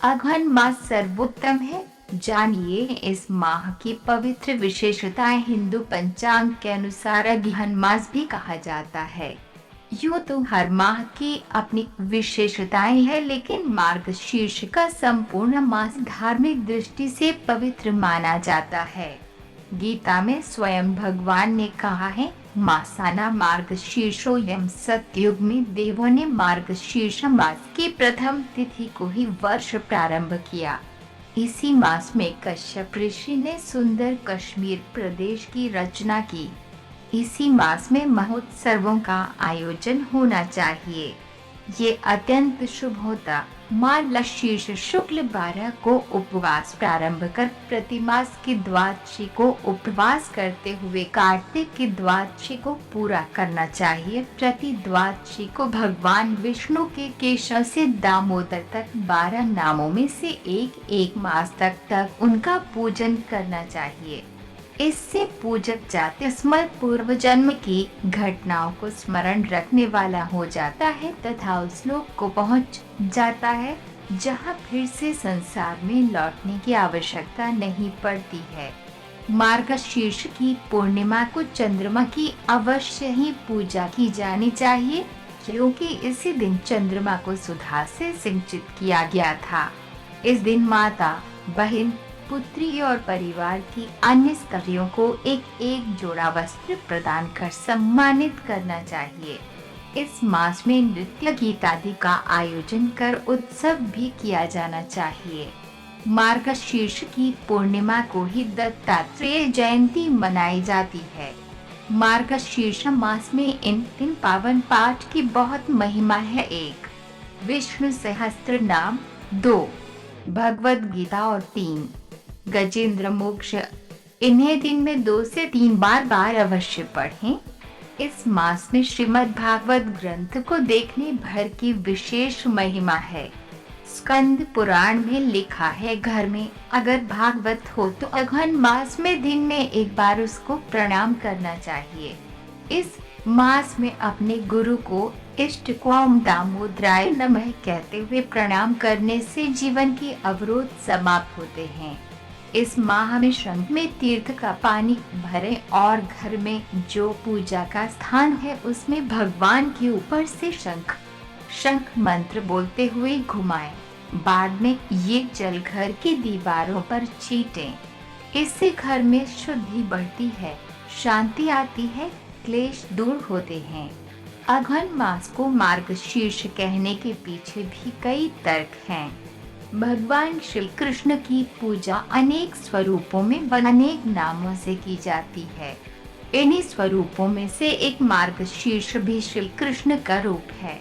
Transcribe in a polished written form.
अघन मास सर्वोत्तम है। जानिए इस माह की पवित्र विशेषताएं। हिंदू पंचांग के अनुसार अघन मास भी कहा जाता है। यूं तो हर माह की अपनी विशेषताएं हैं, लेकिन मार्गशीर्ष का संपूर्ण मास धार्मिक दृष्टि से पवित्र माना जाता है। गीता में स्वयं भगवान ने कहा है, मासाना मार्गशीर्षोयम। सतयुग में देवों ने मार्गशीर्ष मास की प्रथम तिथि को ही वर्ष प्रारंभ किया। इसी मास में कश्यप ऋषि ने सुंदर कश्मीर प्रदेश की रचना की। इसी मास में महोत्सवों का आयोजन होना चाहिए। ये अत्यंत शुभ होता। मार्गशीर्ष शुक्ल 12 को उपवास प्रारंभ कर प्रतिमास की द्वादशी को उपवास करते हुए कार्तिक की द्वादशी को पूरा करना चाहिए। प्रति द्वादशी को भगवान विष्णु के केशव से दामोदर तक 12 नामों में से एक मास तक उनका पूजन करना चाहिए। इससे पूजक जाति स्मृत पूर्व जन्म की घटनाओं को स्मरण रखने वाला हो जाता है तथा उस लोक को पहुंच जाता है जहां फिर से संसार में लौटने की आवश्यकता नहीं पड़ती है। मार्गशीर्ष की पूर्णिमा को चंद्रमा की अवश्य ही पूजा की जानी चाहिए, क्योंकि इसी दिन चंद्रमा को सुधा से सिंचित किया गया था। इस दिन माता, बहन, पुत्री और परिवार की अन्य स्त्रियों को एक जोड़ा वस्त्र प्रदान कर सम्मानित करना चाहिए। इस मास में नृत्य, गीत आदि का आयोजन कर उत्सव भी किया जाना चाहिए। मार्गशीर्ष की पूर्णिमा को ही दत्तात्रेय जयंती मनाई जाती है। मार्गशीर्ष मास में इन 3 पावन पाठ की बहुत महिमा है। 1, विष्णु सहस्त्र नाम। 2, भगवद गीता। और 3, गजेंद्र मोक्ष। इन्हें दिन में 2 से 3 बार अवश्य पढ़ें। इस मास में श्रीमद् भागवत ग्रंथ को देखने भर की विशेष महिमा है। स्कंद पुराण में लिखा है, घर में अगर भागवत हो तो अघन मास में दिन में 1 बार उसको प्रणाम करना चाहिए। इस मास में अपने गुरु को इष्ट को ओम दामोदराय नमः कहते हुए प्रणाम करने से जीवन की अवरोध समाप्त होते हैं। इस माह में शंख में तीर्थ का पानी भरें और घर में जो पूजा का स्थान है उसमें भगवान के ऊपर से शंख मंत्र बोलते हुए घुमाएं। बाद में ये जल घर की दीवारों पर छींटें। इससे घर में शुद्धि बढ़ती है, शांति आती है, क्लेश दूर होते हैं। अघन मास को मार्गशीर्ष कहने के पीछे भी कई तर्क हैं। भगवान श्री कृष्ण की पूजा अनेक स्वरूपों में व अनेक नामों से की जाती है। इन्हीं स्वरूपों में से एक मार्गशीर्ष भी श्री कृष्ण का रूप है।